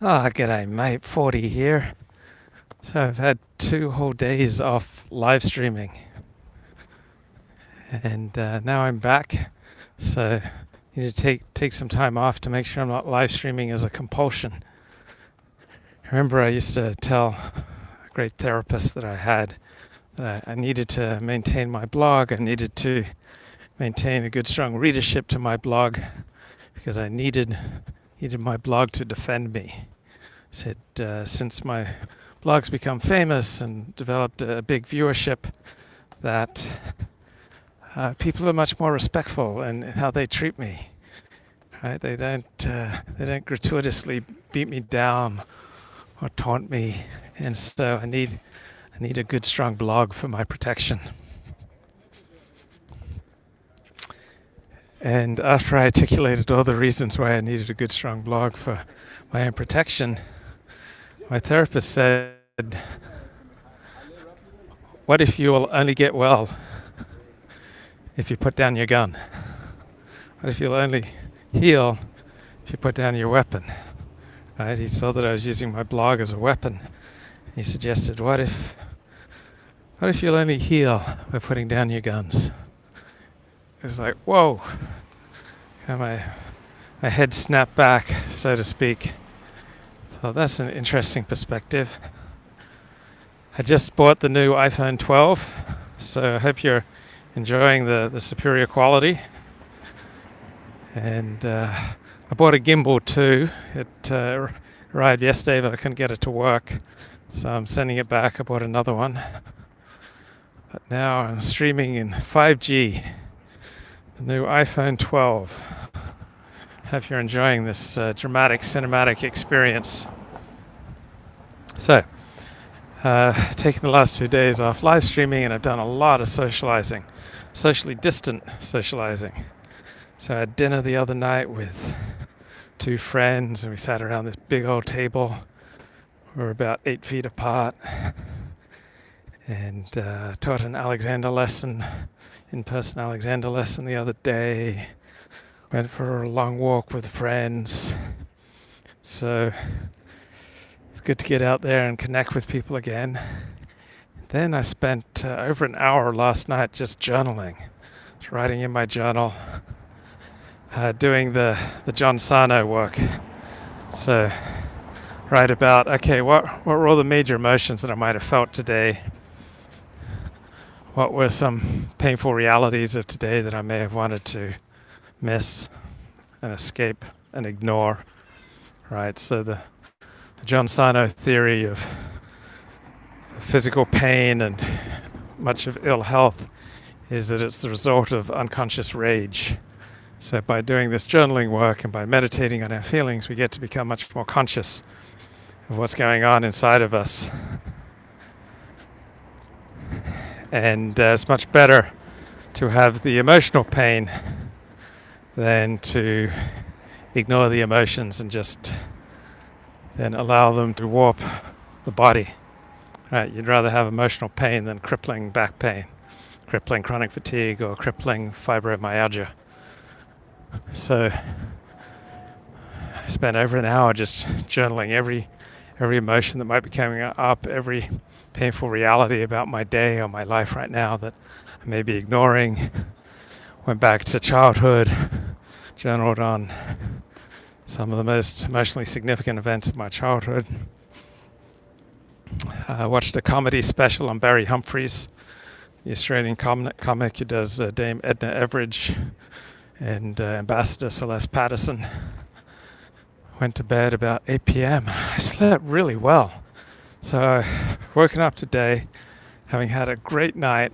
G'day, mate. 40 here. So I've had 2 whole days off live streaming, and now I'm back. So I need to take some time off to make sure I'm not live streaming as a compulsion. Remember, I used to tell a great therapist that I had that I needed to maintain my blog. I needed to maintain a good, strong readership to my blog because I needed my blog to defend me. Said since my blog's become famous and developed a big viewership, that people are much more respectful in how they treat me. Right? They don't gratuitously beat me down or taunt me, and so I need a good strong blog for my protection. And after I articulated all the reasons why I needed a good strong blog for my own protection, my therapist said, "What if you will only get well if you put down your gun? What if you'll only heal if you put down your weapon?" Right? He saw that I was using my blog as a weapon. He suggested, "What if you'll only heal by putting down your guns?" It was like, whoa! And my head snapped back, so to speak. So that's an interesting perspective. I just bought the new iPhone 12, so I hope you're enjoying the superior quality. And I bought a gimbal too. It arrived yesterday, but I couldn't get it to work, so I'm sending it back. I bought another one. But now I'm streaming in 5G, the new iPhone 12. Hope you're enjoying this dramatic cinematic experience. So, taking the last 2 days off live streaming, and I've done a lot of socializing, socially distant socializing. So I had dinner the other night with 2 friends, and we sat around this big old table. We were about 8 feet apart, and taught an Alexander lesson, in-person Alexander lesson the other day. Went for a long walk with friends. So it's good to get out there and connect with people again. Then I spent over an hour last night just journaling, just writing in my journal, doing the John Sarno work. So write about, okay, what were all the major emotions that I might have felt today? What were some painful realities of today that I may have wanted to miss and escape and ignore, right? So the John Sarno theory of physical pain and much of ill health is that it's the result of unconscious rage. So by doing this journaling work and by meditating on our feelings, we get to become much more conscious of what's going on inside of us. And it's much better to have the emotional pain than to ignore the emotions and just then allow them to warp the body. Right? You'd rather have emotional pain than crippling back pain, crippling chronic fatigue, or crippling fibromyalgia. So I spent over an hour just journaling every emotion that might be coming up, every painful reality about my day or my life right now that I may be ignoring. Went back to childhood, journaled on some of the most emotionally significant events of my childhood. I watched a comedy special on Barry Humphries, the Australian comic who does Dame Edna Everage and Ambassador Celeste Patterson. Went to bed about 8 p.m. I slept really well. So I woken up today having had a great night,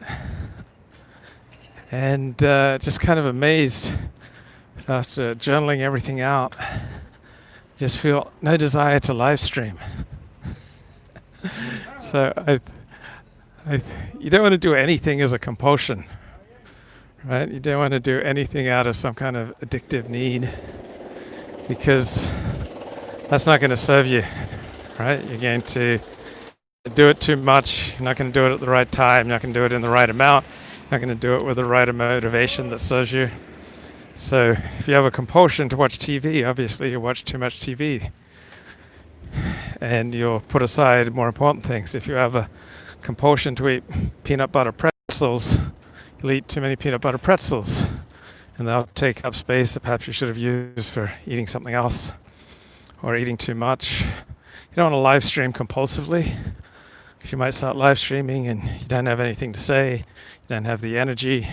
and just kind of amazed after journaling everything out. Just feel no desire to live stream. So you don't want to do anything as a compulsion, right? You don't want to do anything out of some kind of addictive need, because that's not going to serve you, right? You're going to do it too much. You're not going to do it at the right time. You're not going to do it in the right amount. You're not going to do it with the right motivation that serves you. So if you have a compulsion to watch TV, obviously you watch too much TV. and you'll put aside more important things. If you have a compulsion to eat peanut butter pretzels, you'll eat too many peanut butter pretzels, and they'll take up space that perhaps you should have used for eating something else or eating too much. You don't want to live stream compulsively, because you might start live streaming and you don't have anything to say, you don't have the energy,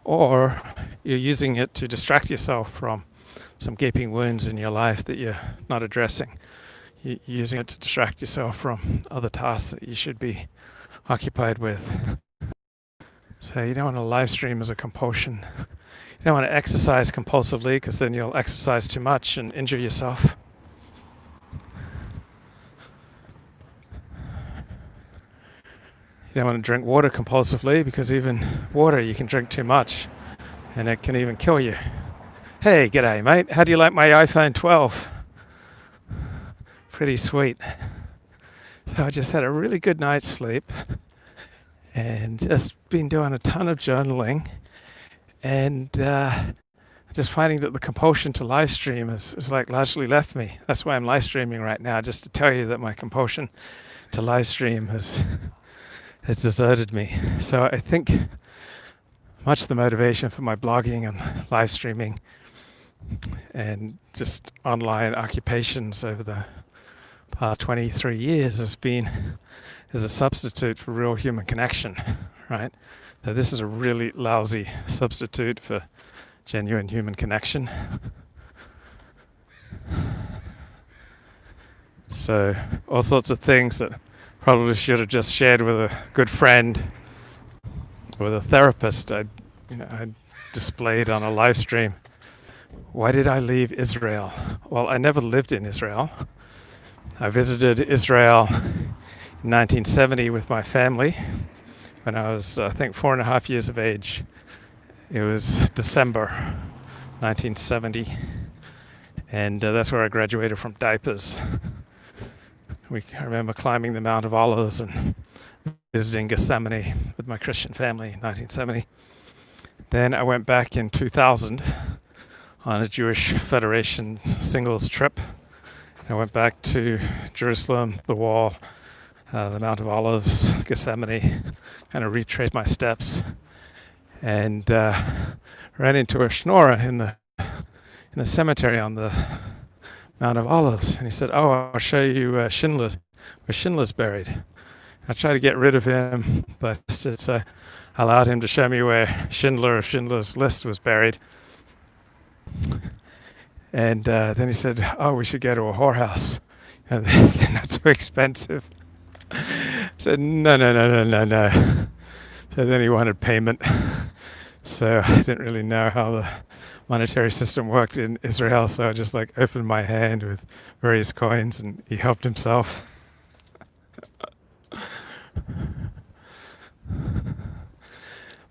or you're using it to distract yourself from some gaping wounds in your life that you're not addressing. You're using it to distract yourself from other tasks that you should be occupied with. So you don't want to live stream as a compulsion. You don't want to exercise compulsively, because then you'll exercise too much and injure yourself. You don't want to drink water compulsively, because even water you can drink too much and it can even kill you. Hey, g'day mate, how do you like my iPhone 12? Pretty sweet. So I just had a really good night's sleep and just been doing a ton of journaling, and just finding that the compulsion to live stream is like largely left me. That's why I'm live streaming right now, just to tell you that my compulsion to live stream has deserted me. So I think much of the motivation for my blogging and live streaming and just online occupations over the past 23 years has been as a substitute for real human connection, right? So this is a really lousy substitute for genuine human connection. So all sorts of things that probably should have just shared with a good friend, with a therapist, I displayed on a live stream. Why did I leave Israel? Well, I never lived in Israel. I visited Israel in 1970 with my family when I was, I think, 4.5 years of age. It was December 1970, and that's where I graduated from diapers. I remember climbing the Mount of Olives and visiting Gethsemane with my Christian family in 1970. Then I went back in 2000 on a Jewish Federation singles trip. I went back to Jerusalem, the Wall, the Mount of Olives, Gethsemane, kind of retraced my steps, and ran into a schnorrer in the cemetery on the Mount of Olives, and he said, "Oh, I'll show you where Schindler's buried." I tried to get rid of him, but I allowed him to show me where Schindler of Schindler's List was buried. And then he said, "Oh, we should go to a whorehouse. And they're not too expensive." I said, No. So then he wanted payment. So I didn't really know how the monetary system worked in Israel, so I just opened my hand with various coins, and he helped himself.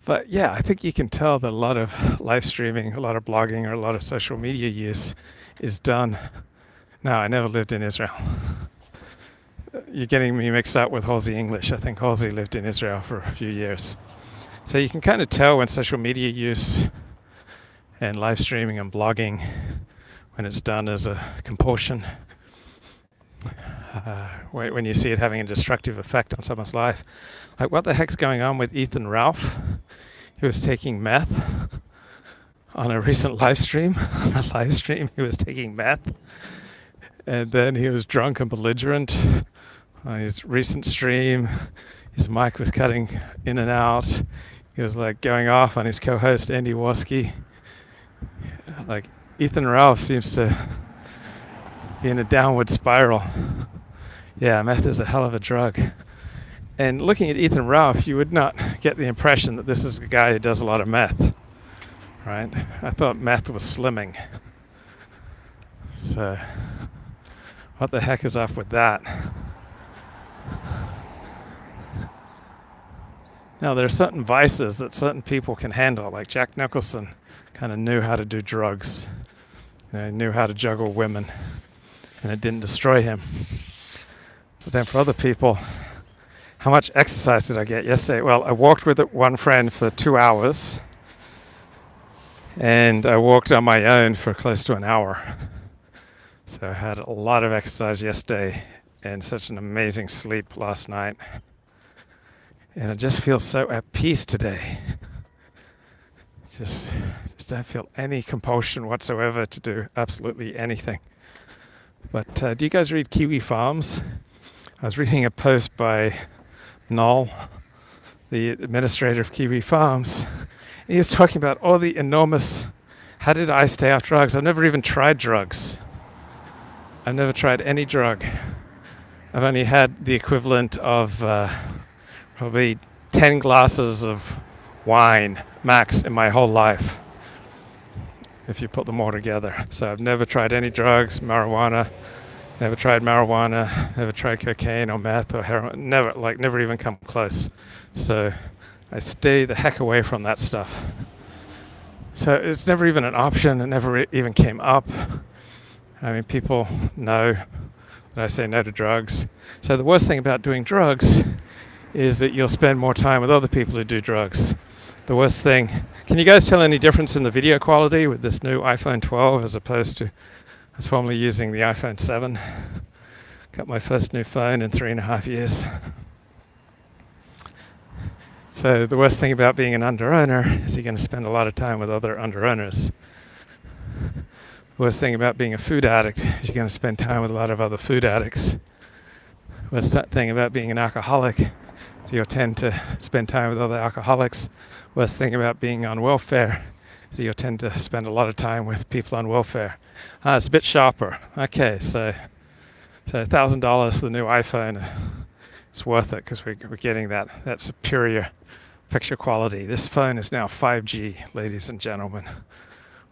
But yeah, I think you can tell that a lot of live streaming, a lot of blogging, or a lot of social media use is done. No, I never lived in Israel. You're getting me mixed up with Halsey English. I think Halsey lived in Israel for a few years. So you can kind of tell when social media use and live streaming and blogging, when it's done as a compulsion, when you see it having a destructive effect on someone's life. Like, what the heck's going on with Ethan Ralph? He was taking meth on a recent live stream. On a live stream, he was taking meth. And then he was drunk and belligerent on his recent stream. His mic was cutting in and out. He was going off on his co-host Andy Warski. Ethan Ralph seems to be in a downward spiral. Yeah, meth is a hell of a drug. And looking at Ethan Ralph, you would not get the impression that this is a guy who does a lot of meth, right? I thought meth was slimming. So, what the heck is up with that? Now, there are certain vices that certain people can handle, like Jack Nicholson kind of knew how to do drugs. He knew how to juggle women, and it didn't destroy him. But then for other people, how much exercise did I get yesterday? Well, I walked with one friend for 2 hours, and I walked on my own for close to an hour. So I had a lot of exercise yesterday, and such an amazing sleep last night. And I just feel so at peace today. Just don't feel any compulsion whatsoever to do absolutely anything. But do you guys read Kiwi Farms? I was reading a post by Noel, the administrator of Kiwi Farms. He was talking about all the enormous, how did I stay off drugs? I've never even tried drugs. I've never tried any drug. I've only had the equivalent of probably 10 glasses of wine max in my whole life, if you put them all together. So I've never tried any drugs, never tried marijuana, never tried cocaine or meth or heroin, never even come close. So I stay the heck away from that stuff. So it's never even an option. It never even came up. I mean, people know that I say no to drugs. So the worst thing about doing drugs is that you'll spend more time with other people who do drugs. The worst thing, can you guys tell any difference in the video quality with this new iPhone 12 as opposed to, I was formerly using the iPhone 7. Got my first new phone in 3.5 years. So the worst thing about being an under-owner is you're going to spend a lot of time with other under-owners. The worst thing about being a food addict is you're going to spend time with a lot of other food addicts. The worst thing about being an alcoholic is you'll tend to spend time with other alcoholics. Worst thing about being on welfare is you'll tend to spend a lot of time with people on welfare. It's a bit sharper. Okay, so $1,000 for the new iPhone, it's worth it because we're getting that superior picture quality. This phone is now 5G, ladies and gentlemen.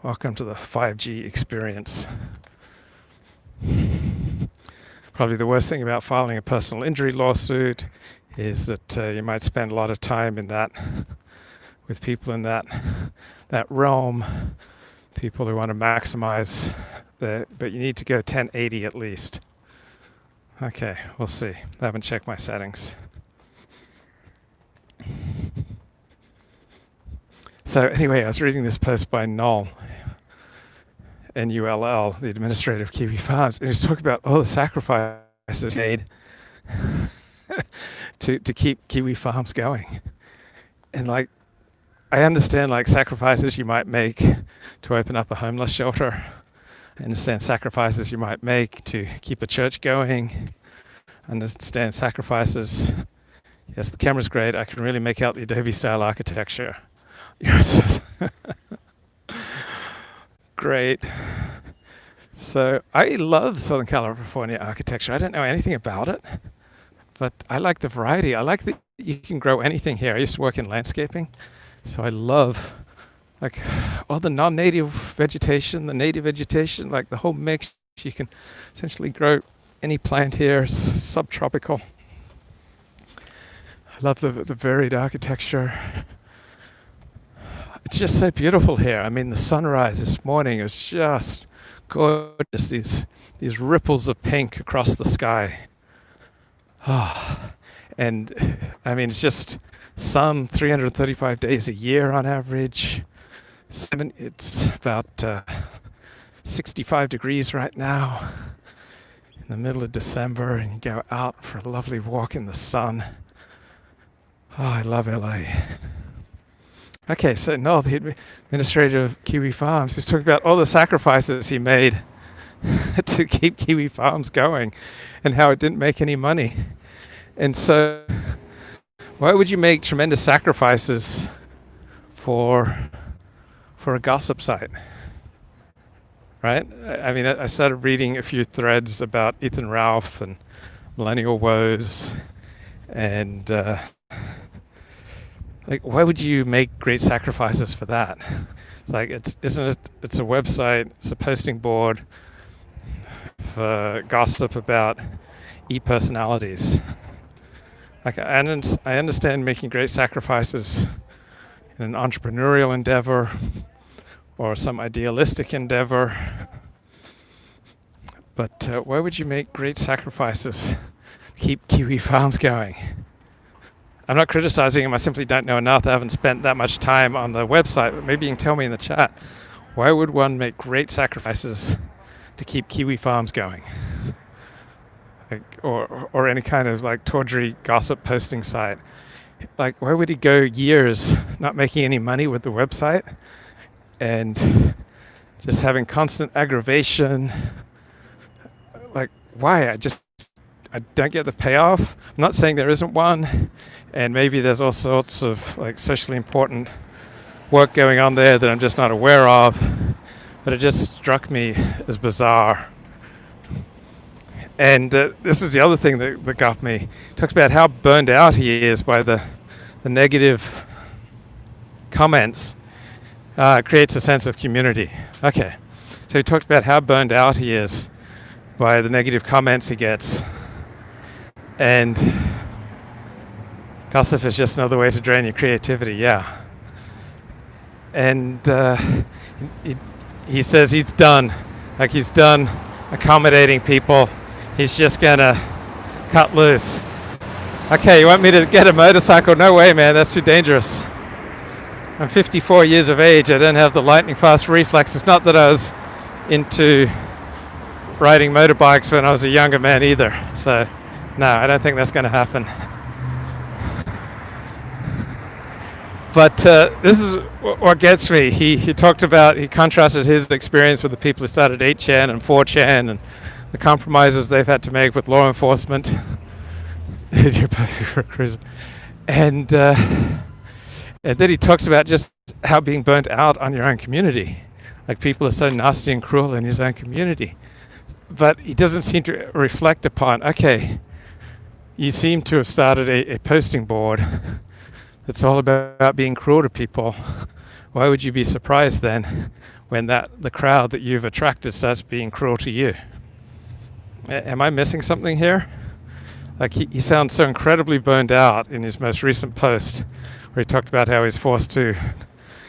Welcome to the 5G experience. Probably the worst thing about filing a personal injury lawsuit is that you might spend a lot of time in that with people in that realm, people who want to maximize but you need to go 1080 at least. Okay, we'll see. I haven't checked my settings. So anyway, I was reading this post by Noel, Null, the administrator of Kiwi Farms, and he was talking about all the sacrifices made to keep Kiwi Farms going. And I understand sacrifices you might make to open up a homeless shelter. I understand sacrifices you might make to keep a church going. I understand sacrifices. Yes, the camera's great. I can really make out the Adobe style architecture. Great. So I love Southern California architecture. I don't know anything about it, but I like the variety. I like that you can grow anything here. I used to work in landscaping, so I love all the non-native vegetation, the native vegetation, the whole mix. You can essentially grow any plant here. It's subtropical. I love the varied architecture. It's just so beautiful here. I mean, the sunrise this morning is just gorgeous. These ripples of pink across the sky. And I mean, it's just sun 335 days a year on average. It's about 65 degrees right now in the middle of December, and you go out for a lovely walk in the sun. I love LA. Okay, so Noel, the administrator of Kiwi Farms, was talking about all the sacrifices he made to keep Kiwi Farms going and how it didn't make any money. And so why would you make tremendous sacrifices for a gossip site? Right? I mean, I started reading a few threads about Ethan Ralph and millennial woes, and why would you make great sacrifices for that? It's a website, it's a posting board for gossip about e-personalities. I understand making great sacrifices in an entrepreneurial endeavor or some idealistic endeavor, but why would you make great sacrifices to keep Kiwi Farms going? I'm not criticizing him, I simply don't know enough. I haven't spent that much time on the website, but maybe you can tell me in the chat, why would one make great sacrifices to keep Kiwi Farms going? or any kind of like tawdry gossip posting site. Like, why would he go years not making any money with the website and just having constant aggravation? Like, why? I don't get the payoff. I'm not saying there isn't one, and maybe there's all sorts of like socially important work going on there that I'm just not aware of, but it just struck me as bizarre. And this is the other thing that got me. He talks about how burned out he is by the negative comments. Creates a sense of community. Okay, so he talked about how burned out he is by the negative comments he gets. And gossip is just another way to drain your creativity, yeah. And he says he's done. Like, he's done accommodating people. He's just gonna cut loose. Okay, you want me to get a motorcycle? No way, man, that's too dangerous. I'm 54 years of age. I don't have the lightning fast reflexes. Not that I was into riding motorbikes when I was a younger man either. So, no, I don't think that's going to happen. But this is what gets me. He contrasted his experience with the people who started 8chan and 4chan and the compromises they've had to make with law enforcement. You're perfect for a cruiser. And then he talks about just how being burnt out on your own community. Like, people are so nasty and cruel in his own community. But he doesn't seem to reflect upon, okay, you seem to have started a posting board that's all about being cruel to people. Why would you be surprised then when the crowd that you've attracted starts being cruel to you? Am I missing something here? Like, he sounds so incredibly burned out in his most recent post, where he talked about how he's forced to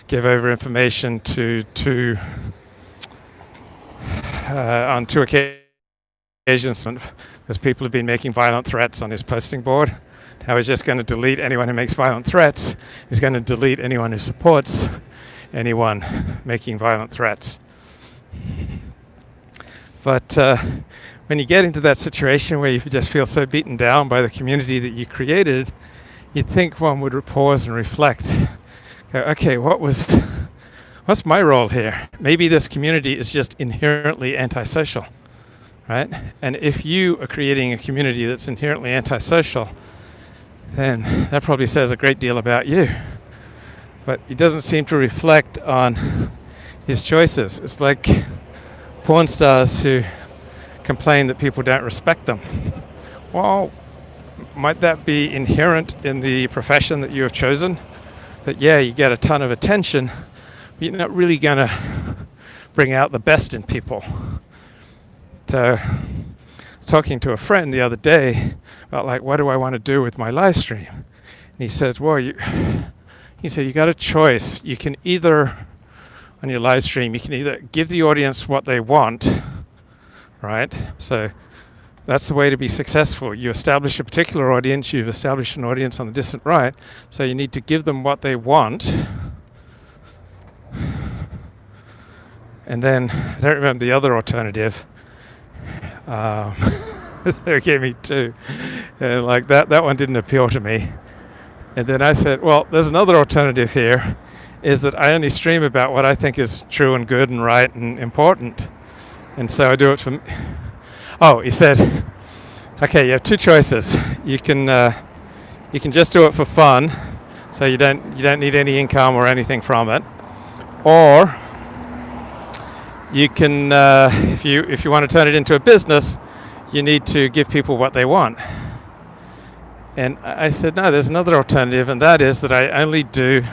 give over information on two occasions because people have been making violent threats on his posting board. How he's just going to delete anyone who makes violent threats. He's going to delete anyone who supports anyone making violent threats. But when you get into that situation where you just feel so beaten down by the community that you created, you'd think one would pause and reflect. Go, okay, what's my role here? Maybe this community is just inherently antisocial, right? And if you are creating a community that's inherently antisocial, then that probably says a great deal about you. But he doesn't seem to reflect on his choices. It's like porn stars who complain that people don't respect them. Well, might that be inherent in the profession that you have chosen? That, yeah, you get a ton of attention, but you're not really going to bring out the best in people. So, I was talking to a friend the other day about, like, what do I want to do with my live stream? And he says, well, you got a choice. You can either, on your live stream, you can either give the audience what they want, right? So that's the way to be successful. You establish a particular audience, you've established an audience on the distant right, so you need to give them what they want. And then, I don't remember the other alternative. They gave me two. And like that one didn't appeal to me. And then I said, well, there's another alternative here, is that I only stream about what I think is true and good and right and important. And so I do it for... Oh, he said, okay, you have two choices. You can just do it for fun, so you don't need any income or anything from it. Or you can, if you want to turn it into a business, you need to give people what they want. And I said, no, there's another alternative, and that is that I only do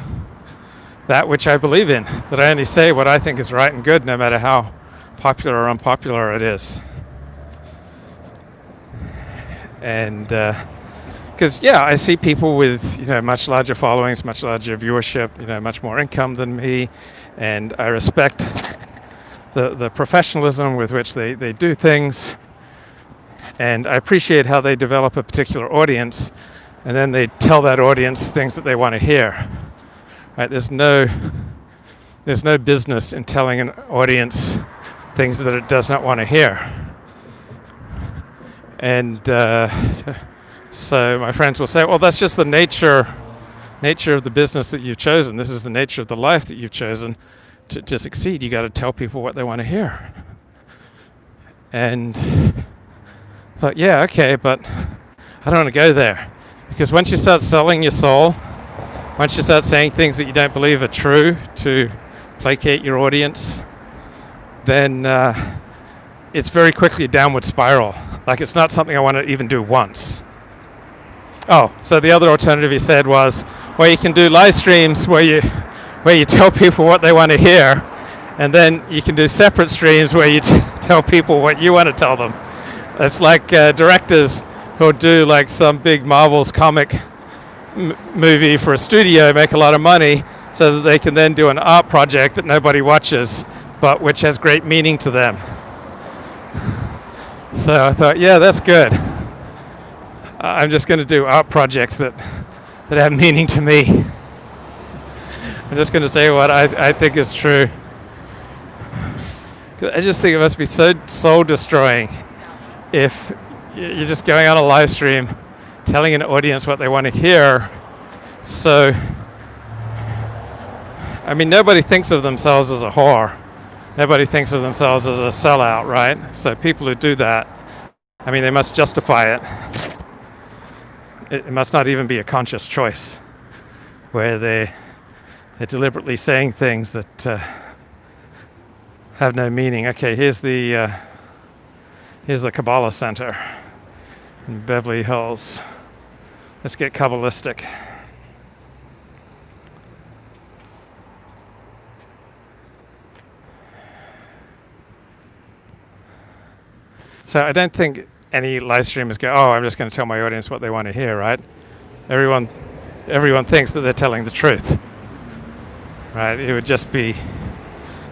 that which I believe in, that I only say what I think is right and good, no matter how popular or unpopular it is. And because, I see people with, much larger followings, much larger viewership, much more income than me, and I respect the professionalism with which they do things. And I appreciate how they develop a particular audience, and then they tell that audience things that they want to hear. Right? There's no business in telling an audience things that it does not want to hear. And so my friends will say, well, that's just the nature of the business that you've chosen. This is the nature of the life that you've chosen. To succeed, you got to tell people what they want to hear. And I thought, yeah, okay, but I don't want to go there. Because once you start selling your soul, once you start saying things that you don't believe are true to placate your audience, then it's very quickly a downward spiral. Like, it's not something I want to even do once. Oh, so the other alternative he said was, well, you can do live streams where you tell people what they want to hear, and then you can do separate streams where you tell people what you want to tell them. It's like directors who'll do like some big Marvel's comic movie for a studio, make a lot of money, so that they can then do an art project that nobody watches, but which has great meaning to them. So I thought, yeah, that's good. I'm just going to do art projects that have meaning to me. I'm just going to say what I think is true. I just think it must be so soul destroying if you're just going on a live stream telling an audience what they want to hear. So, I mean, nobody thinks of themselves as a whore. Nobody thinks of themselves as a sellout, right? So people who do that, I mean, they must justify it. It must not even be a conscious choice where they're deliberately saying things that have no meaning. Okay, here's the Kabbalah Center in Beverly Hills. Let's get Kabbalistic. So I don't think any live streamers go, oh, I'm just going to tell my audience what they want to hear, right? Everyone thinks that they're telling the truth, right? It would just be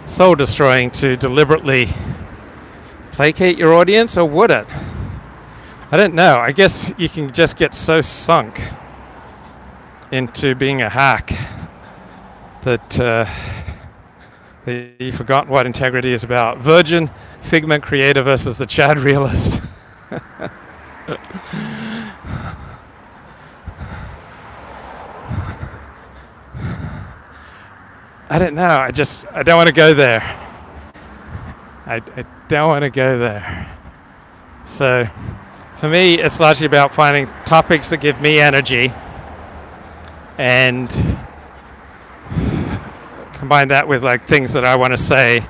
soul destroying to deliberately placate your audience, or would it? I don't know. I guess you can just get so sunk into being a hack that you've forgotten what integrity is about. Virgin Figment creator versus the Chad realist. I don't know. I don't want to go there. I don't want to go there. So for me, it's largely about finding topics that give me energy and combine that with like things that I want to say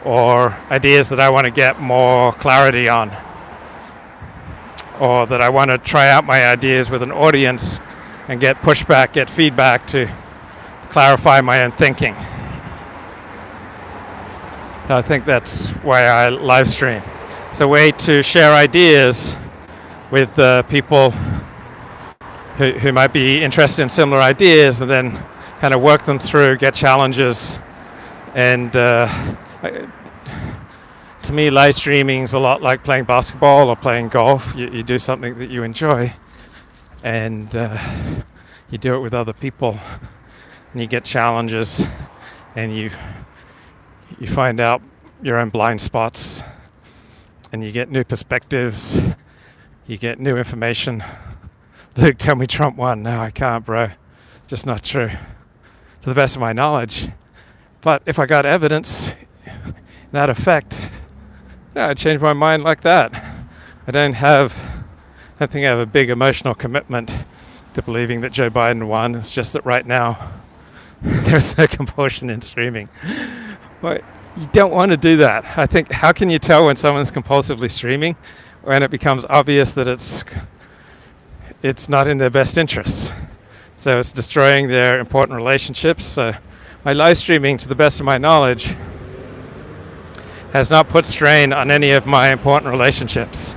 or ideas that I want to get more clarity on, or that I want to try out my ideas with an audience and get pushback, get feedback to clarify my own thinking. I think that's why I live stream. It's a way to share ideas with people who might be interested in similar ideas, and then kind of work them through, get challenges. And to me, live streaming is a lot like playing basketball or playing golf. You do something that you enjoy, and you do it with other people, and you get challenges, and you find out your own blind spots, and you get new perspectives, you get new information. Luke, tell me Trump won. No, I can't, bro. Just not true, to the best of my knowledge. But if I got evidence that effect, yeah, I'd change my mind like that. I don't think I have a big emotional commitment to believing that Joe Biden won. It's just that right now there's no compulsion in streaming. But you don't want to do that. I think, how can you tell when someone's compulsively streaming when it becomes obvious that it's not in their best interests? So it's destroying their important relationships. So my live streaming, to the best of my knowledge, has not put strain on any of my important relationships.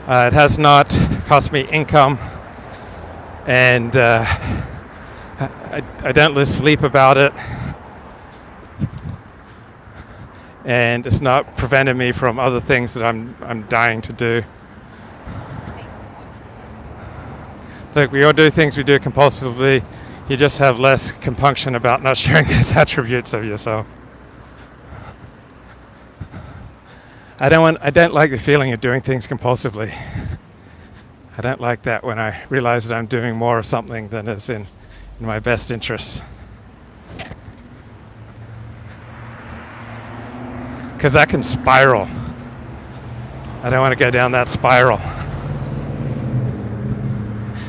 It has not cost me income, and I don't lose sleep about it, and it's not prevented me from other things that I'm dying to do. Look, we all do things we do compulsively. You just have less compunction about not sharing those attributes of yourself. I don't like the feeling of doing things compulsively. I don't like that when I realize that I'm doing more of something than is in my best interests. Because that can spiral. I don't want to go down that spiral.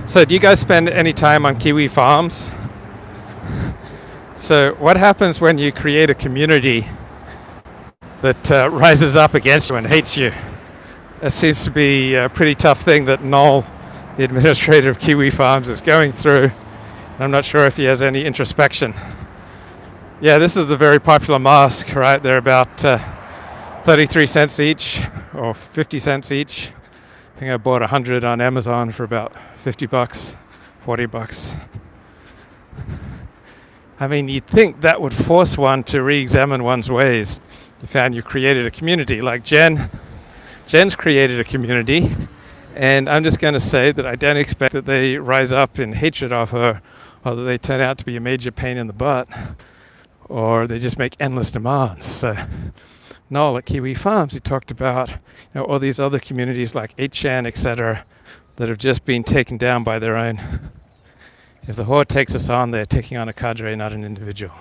So, do you guys spend any time on kiwi farms? So, what happens when you create a community that rises up against you and hates you? That seems to be a pretty tough thing that Noel, the administrator of Kiwi Farms, is going through. I'm not sure if he has any introspection. Yeah, this is a very popular mask, right? They're about 33 cents each, or 50 cents each. I think I bought 100 on Amazon for about 50 bucks, 40 bucks. I mean, you'd think that would force one to re-examine one's ways. You found you created a community. Like Jen's created a community, and I'm just going to say that I don't expect that they rise up in hatred of her, or that they turn out to be a major pain in the butt, or they just make endless demands. So, Noel at Kiwi Farms, he talked about all these other communities like 8chan, etc., that have just been taken down by their own. If the horde takes us on, they're taking on a cadre, not an individual.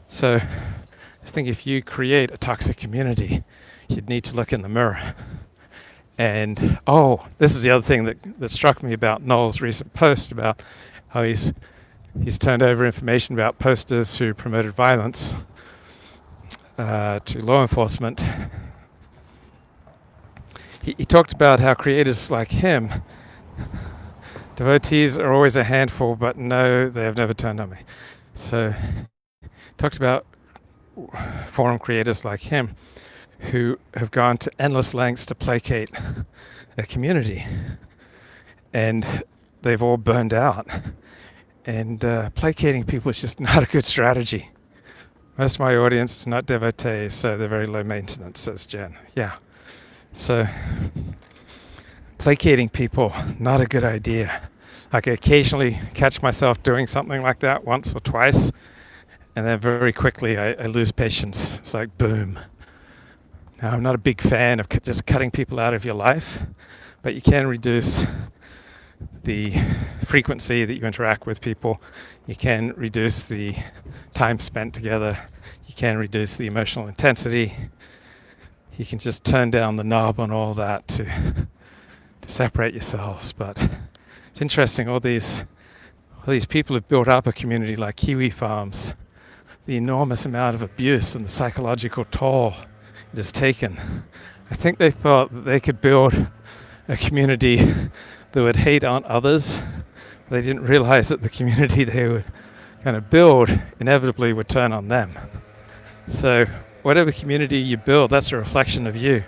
So, I think if you create a toxic community, you'd need to look in the mirror. And this is the other thing that struck me about Noel's recent post about how he's turned over information about posters who promoted violence to law enforcement. He talked about how creators like him, devotees are always a handful, but no, they have never turned on me. So talked about forum creators like him who have gone to endless lengths to placate a community, and they've all burned out. And placating people is just not a good strategy. Most of my audience is not devotees, so they're very low maintenance, says Jen. Yeah. So placating people, not a good idea. Like, I occasionally catch myself doing something like that once or twice, and then very quickly I lose patience. It's like, boom. Now, I'm not a big fan of just cutting people out of your life, but you can reduce the frequency that you interact with people. You can reduce the time spent together. You can reduce the emotional intensity. You can just turn down the knob on all that to separate yourselves. But it's interesting, all these people have built up a community like Kiwi Farms. The enormous amount of abuse and the psychological toll it has taken. I think they thought that they could build a community that would hate on others. They didn't realize that the community they would kind of build inevitably would turn on them. So whatever community you build, that's a reflection of you.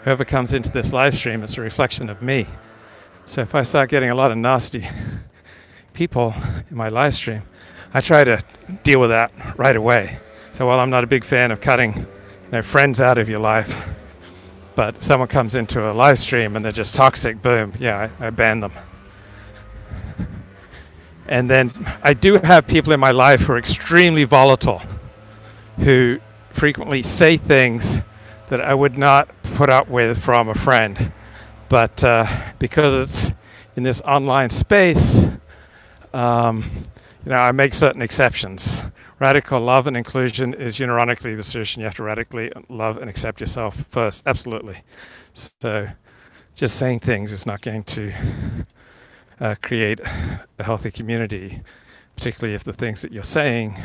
Whoever comes into this live stream, it's a reflection of me. So if I start getting a lot of nasty people in my live stream, I try to deal with that right away. So while I'm not a big fan of cutting friends out of your life, but someone comes into a live stream and they're just toxic, boom, yeah, I ban them. And then I do have people in my life who are extremely volatile, who frequently say things that I would not put up with from a friend. But because it's in this online space, I make certain exceptions. Radical love and inclusion is unironically the solution. You have to radically love and accept yourself first. Absolutely. So just saying things is not going to create a healthy community, particularly if the things that you're saying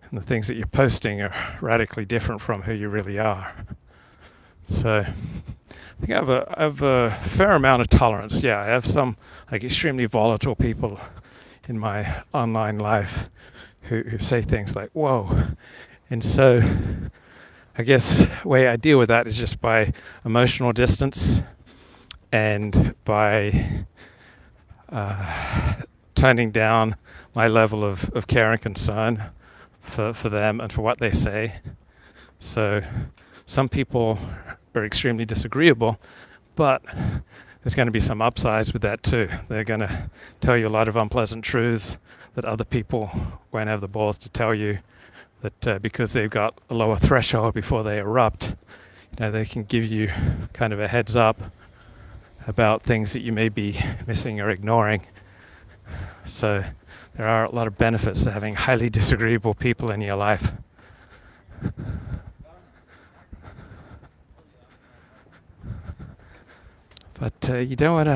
and the things that you're posting are radically different from who you really are. So I think I have a fair amount of tolerance. Yeah, I have some extremely volatile people in my online life who say things like, whoa. And so I guess the way I deal with that is just by emotional distance and by turning down my level of care and concern for them and for what they say. So some people are extremely disagreeable, but there's going to be some upsides with that too. They're going to tell you a lot of unpleasant truths that other people won't have the balls to tell you, that because they've got a lower threshold before they erupt, they can give you kind of a heads up about things that you may be missing or ignoring. So there are a lot of benefits to having highly disagreeable people in your life. But you don't want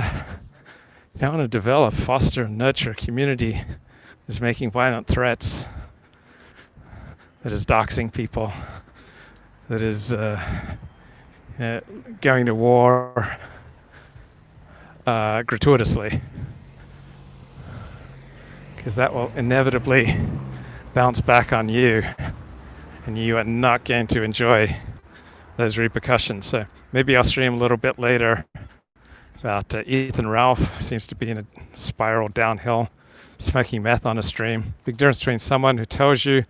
to develop, foster, and nurture a community that's making violent threats, that is doxing people, that is going to war gratuitously, because that will inevitably bounce back on you, and you are not going to enjoy those repercussions. So maybe I'll stream a little bit later about Ethan Ralph. Seems to be in a spiral downhill, smoking meth on a stream. Big difference between someone who tells you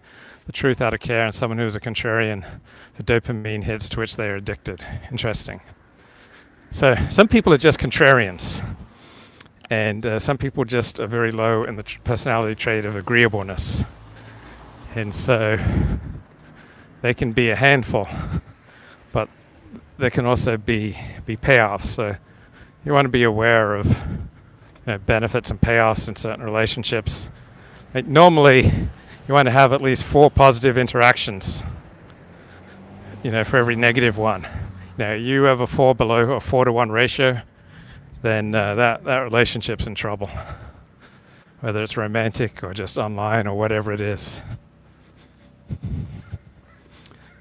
the truth out of care and someone who is a contrarian for dopamine hits to which they are addicted. Interesting. So some people are just contrarians, and some people just are very low in the personality trait of agreeableness, and so they can be a handful, but there can also be payoffs. So you want to be aware of benefits and payoffs in certain relationships. Like normally, you want to have at least 4 positive interactions, for every negative one. You have a 4 below a 4-to-1 ratio, then that relationship's in trouble, whether it's romantic or just online or whatever it is.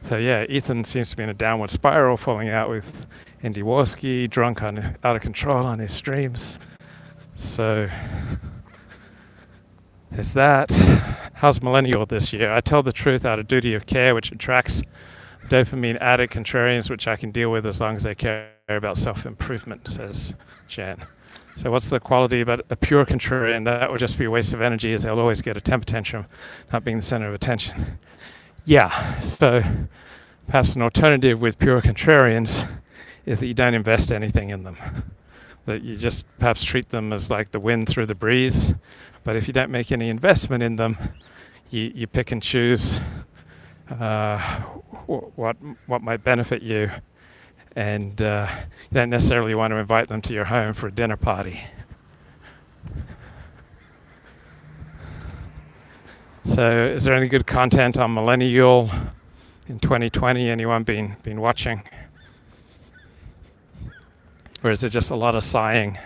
So yeah, Ethan seems to be in a downward spiral, falling out with Andy Warski, drunk out of control on his streams. So there's that. How's Millennial this year? I tell the truth out of duty of care, which attracts dopamine addict contrarians, which I can deal with as long as they care about self-improvement, says Jan. So what's the quality about a pure contrarian? That would just be a waste of energy, as they'll always get a temper tantrum, not being the center of attention. Yeah, so perhaps an alternative with pure contrarians is that you don't invest anything in them. That you just perhaps treat them as like the wind through the breeze. But if you don't make any investment in them, you pick and choose what might benefit you, and you don't necessarily want to invite them to your home for a dinner party. So is there any good content on Millennial in 2020? Anyone been watching? Or is it just a lot of sighing?